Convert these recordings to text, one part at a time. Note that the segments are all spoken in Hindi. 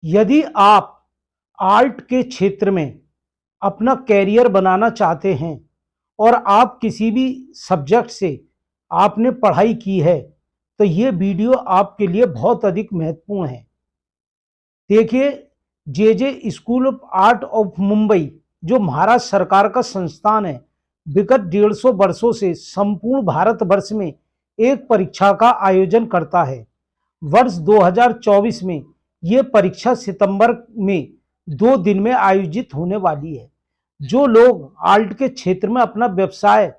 यदि आप आर्ट के क्षेत्र में अपना कैरियर बनाना चाहते हैं और आप किसी भी सब्जेक्ट से आपने पढ़ाई की है, तो ये वीडियो आपके लिए बहुत अधिक महत्वपूर्ण है। देखिए, J school of art of Mumbai जो महाराष्ट्र सरकार का संस्थान है, विगत 150 वर्षों से संपूर्ण भारत वर्ष में एक परीक्षा का आयोजन करता है। वर्ष 2024 में ये परीक्षा सितंबर में 2 दिन में आयोजित होने वाली है। जो लोग आर्ट के क्षेत्र में अपना व्यवसाय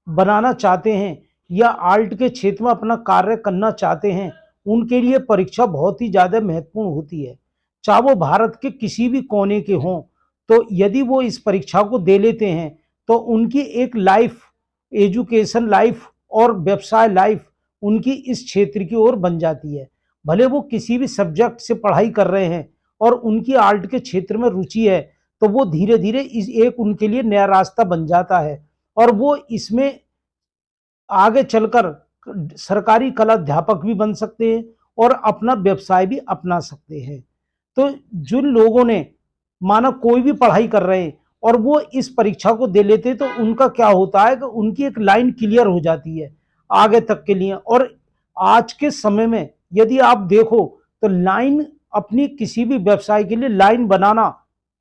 बनाना चाहते हैं या आर्ट के क्षेत्र में अपना कार्य करना चाहते हैं, उनके लिए परीक्षा बहुत ही ज़्यादा महत्वपूर्ण होती है। चाहे वो भारत के किसी भी कोने के हों, तो यदि वो इस परीक्षा को दे लेते हैं तो उनकी एक लाइफ, एजुकेशन लाइफ और व्यवसाय लाइफ उनकी इस क्षेत्र की ओर बन जाती है। भले वो किसी भी सब्जेक्ट से पढ़ाई कर रहे हैं और उनकी आर्ट के क्षेत्र में रुचि है, तो वो धीरे धीरे इस एक उनके लिए नया रास्ता बन जाता है और वो इसमें आगे चलकर सरकारी कला अध्यापक भी बन सकते हैं और अपना व्यवसाय भी अपना सकते हैं। तो जिन लोगों ने माना कोई भी पढ़ाई कर रहे हैं और वो इस परीक्षा को दे लेते हैं, तो उनका क्या होता है कि उनकी एक लाइन क्लियर हो जाती है आगे तक के लिए। और आज के समय में यदि आप देखो तो लाइन, अपनी किसी भी व्यवसाय के लिए लाइन बनाना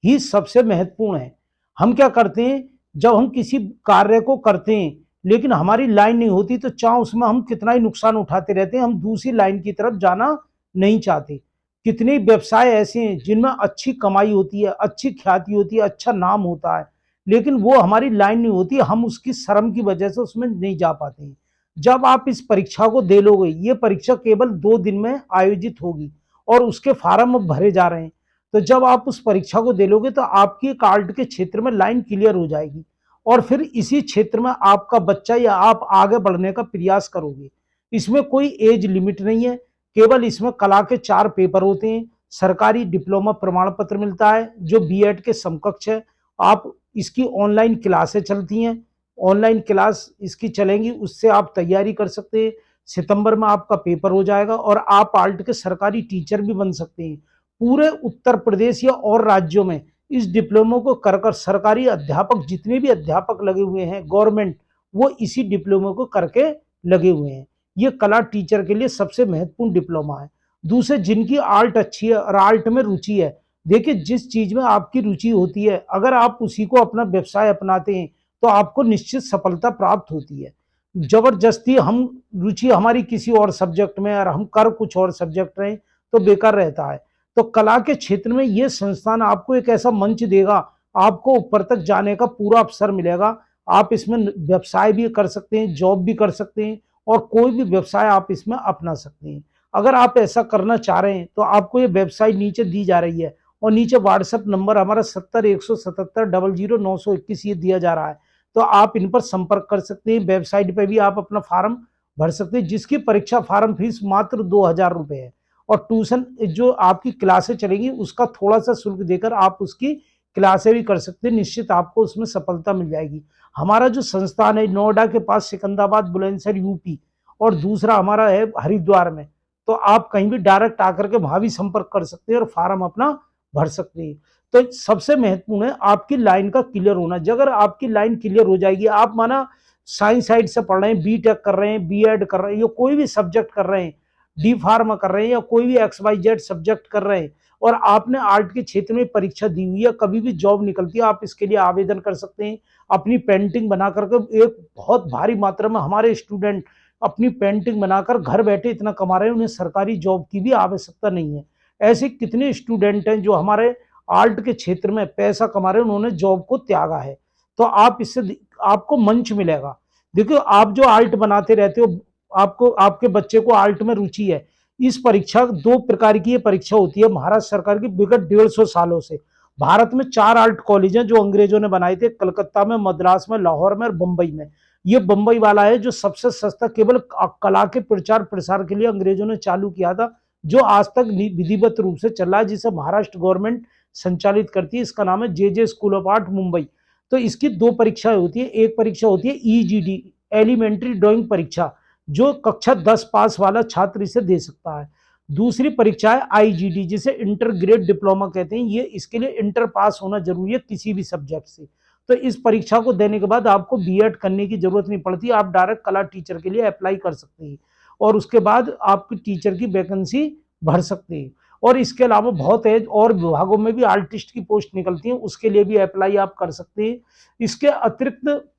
ही सबसे महत्वपूर्ण है। हम क्या करते हैं, जब हम किसी कार्य को करते हैं लेकिन हमारी लाइन नहीं होती, तो चाहे उसमें हम कितना ही नुकसान उठाते रहते हैं, हम दूसरी लाइन की तरफ जाना नहीं चाहते। कितने व्यवसाय ऐसे हैं जिनमें अच्छी कमाई होती है, अच्छी ख्याति होती है, अच्छा नाम होता है, लेकिन वो हमारी लाइन नहीं होती, हम उसकी शर्म की वजह से उसमें नहीं जा पाते हैं। जब आप इस परीक्षा को दे लोगे, ये परीक्षा केवल 2 दिन में आयोजित होगी और उसके फार्म अब भरे जा रहे हैं। तो जब आप उस परीक्षा को दे लोगे तो आपकी एक आर्ट के क्षेत्र में लाइन क्लियर हो जाएगी और फिर इसी क्षेत्र में आपका बच्चा या आप आगे बढ़ने का प्रयास करोगे। इसमें कोई एज लिमिट नहीं है, केवल इसमें कला के 4 पेपर होते हैं, सरकारी डिप्लोमा प्रमाण पत्र मिलता है जो बीएड के समकक्ष है। आप इसकी ऑनलाइन क्लासें चलती हैं, ऑनलाइन क्लास इसकी चलेंगी, उससे आप तैयारी कर सकते हैं। सितंबर में आपका पेपर हो जाएगा और आप आर्ट के सरकारी टीचर भी बन सकते हैं। पूरे उत्तर प्रदेश या और राज्यों में इस डिप्लोमा को कर कर सरकारी अध्यापक, जितने भी अध्यापक लगे हुए हैं गवर्नमेंट, वो इसी डिप्लोमा को करके लगे हुए हैं। ये कला टीचर के लिए सबसे महत्वपूर्ण डिप्लोमा है। दूसरे, जिनकी आर्ट अच्छी है और आर्ट में रुचि है, देखिए जिस चीज में आपकी रुचि होती है, अगर आप उसी को अपना व्यवसाय अपनाते हैं तो आपको निश्चित सफलता प्राप्त होती है। जबरदस्ती हम रुचि हमारी किसी और सब्जेक्ट में और हम कर कुछ और सब्जेक्ट रहे तो बेकार रहता है। तो कला के क्षेत्र में ये संस्थान आपको एक ऐसा मंच देगा, आपको ऊपर तक जाने का पूरा अवसर मिलेगा। आप इसमें व्यवसाय भी कर सकते हैं, जॉब भी कर सकते हैं और कोई भी व्यवसाय आप इसमें अपना सकते हैं। अगर आप ऐसा करना चाह रहे हैं तो आपको ये वेबसाइट नीचे दी जा रही है और नीचे व्हाट्सएप नंबर हमारा 70 177 00 921 ये दिया जा रहा है। तो आप इन पर संपर्क कर सकते हैं। वेबसाइट पर भी आप अपना फार्म भर सकते हैं, जिसकी परीक्षा फार्म फीस मात्र 2000 रुपये है और ट्यूशन जो आपकी क्लासें चलेंगी उसका थोड़ा सा शुल्क देकर आप उसकी क्लासें भी कर सकते हैं। निश्चित आपको उसमें सफलता मिल जाएगी। हमारा जो संस्थान है नोएडा के पास सिकंदराबाद बुलंदशहर यूपी, और दूसरा हमारा है हरिद्वार में। तो आप कहीं भी डायरेक्ट आकर के वहां भी संपर्क कर सकते हैं और फार्म अपना भर सकते हैं। तो सबसे महत्वपूर्ण है आपकी लाइन का क्लियर होना। अगर आपकी लाइन क्लियर हो जाएगी, आप माना साइंस साइड से पढ़ रहे हैं, बीटेक कर रहे हैं, बीएड कर रहे हैं या कोई भी सब्जेक्ट कर रहे हैं, डी फार्मा कर रहे हैं या कोई भी XYZ सब्जेक्ट कर रहे हैं और आपने आर्ट के क्षेत्र में परीक्षा दी हुई है, कभी भी जॉब निकलती है आप इसके लिए आवेदन कर सकते हैं। अपनी पेंटिंग बना करके, एक बहुत भारी मात्रा में हमारे स्टूडेंट अपनी पेंटिंग बनाकर घर बैठे इतना कमा रहे हैं, उन्हें सरकारी जॉब की भी आवश्यकता नहीं है। ऐसे कितने स्टूडेंट हैं जो हमारे आर्ट के क्षेत्र में पैसा कमा रहे हैं, उन्होंने जॉब को त्यागा है। तो आप इससे आपको मंच मिलेगा। देखिए, आप जो आर्ट बनाते रहते हो, आपको आपके बच्चे को आर्ट में रुचि है, इस परीक्षा 2 प्रकार की ये परीक्षा होती है महाराष्ट्र सरकार की विगत 150 सालों से। भारत में 4 आर्ट कॉलेज हैं जो अंग्रेजों ने बनाए थे, कलकत्ता में, मद्रास में, लाहौर में और बंबई में। ये बंबई वाला है जो सबसे सस्ता, केवल कला के प्रचार प्रसार के लिए अंग्रेजों ने चालू किया था, जो आज तक विधिवत रूप से चल रहा है, जिसे महाराष्ट्र गवर्नमेंट संचालित करती है। इसका नाम है जे स्कूल ऑफ आर्ट मुंबई। तो इसकी 2 परीक्षाएं होती है। एक परीक्षा होती है EGD, एलिमेंट्री ड्राइंग परीक्षा, जो कक्षा 10 पास वाला छात्र इसे दे सकता है। दूसरी परीक्षा है आईजीडी, जिसे इंटर ग्रेड डिप्लोमा कहते हैं। ये इसके लिए इंटर पास होना जरूरी है किसी भी सब्जेक्ट से। तो इस परीक्षा को देने के बाद आपको बीएड करने की जरूरत नहीं पड़ती, आप डायरेक्ट कला टीचर के लिए अप्लाई कर सकते हैं और उसके बाद आपकी टीचर की वैकेंसी भर सकते हैं। और इसके अलावा बहुत है, और विभागों में भी आर्टिस्ट की पोस्ट निकलती है, उसके लिए भी अप्लाई आप कर सकते हैं। इसके अतिरिक्त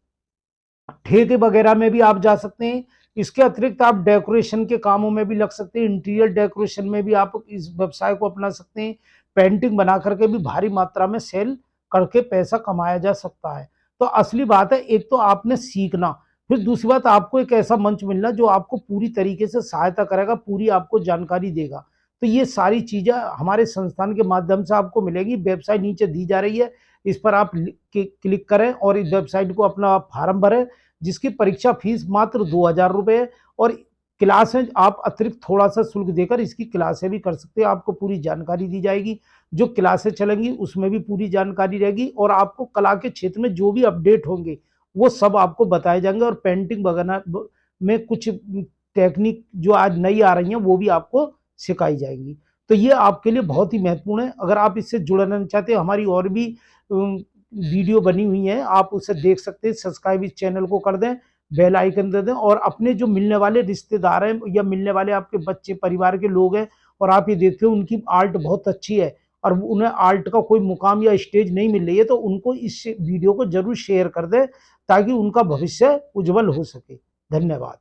ठेके वगैरह में भी आप जा सकते हैं। इसके अतिरिक्त आप डेकोरेशन के कामों में भी लग सकते हैं, इंटीरियर डेकोरेशन में भी आप इस व्यवसाय को अपना सकते हैं। पेंटिंग बना करके भी भारी मात्रा में सेल करके पैसा कमाया जा सकता है। तो असली बात है, एक तो आपने सीखना, फिर दूसरी बात आपको एक ऐसा मंच मिलना जो आपको पूरी तरीके से सहायता करेगा, पूरी आपको जानकारी देगा। तो ये सारी चीजें हमारे संस्थान के माध्यम से आपको मिलेगी। वेबसाइट नीचे दी जा रही है, इस पर आप क्लिक करें और इस वेबसाइट को अपना फॉर्म भरें, जिसकी परीक्षा फीस मात्र 2000 रुपये है। और क्लासें आप अतिरिक्त थोड़ा सा शुल्क देकर इसकी क्लासें भी कर सकते हैं। आपको पूरी जानकारी दी जाएगी, जो क्लासें चलेंगी उसमें भी पूरी जानकारी रहेगी, और आपको कला के क्षेत्र में जो भी अपडेट होंगे वो सब आपको बताए जाएंगे। और पेंटिंग वगैरह में कुछ टेक्निक जो आज नई आ रही हैं वो भी आपको सिखाई जाएंगी। तो ये आपके लिए बहुत ही महत्वपूर्ण है। अगर आप इससे जुड़ना चाहते हैं, हमारी और भी वीडियो बनी हुई है, आप उसे देख सकते हैं। सब्सक्राइब इस चैनल को कर दें, बेल आइकन दे दें, और अपने जो मिलने वाले रिश्तेदार हैं या मिलने वाले आपके बच्चे परिवार के लोग हैं और आप ये देखते हो उनकी आर्ट बहुत अच्छी है और उन्हें आर्ट का कोई मुकाम या स्टेज नहीं मिल रही है, तो उनको इस वीडियो को जरूर शेयर कर दें ताकि उनका भविष्य उज्जवल हो सके। धन्यवाद।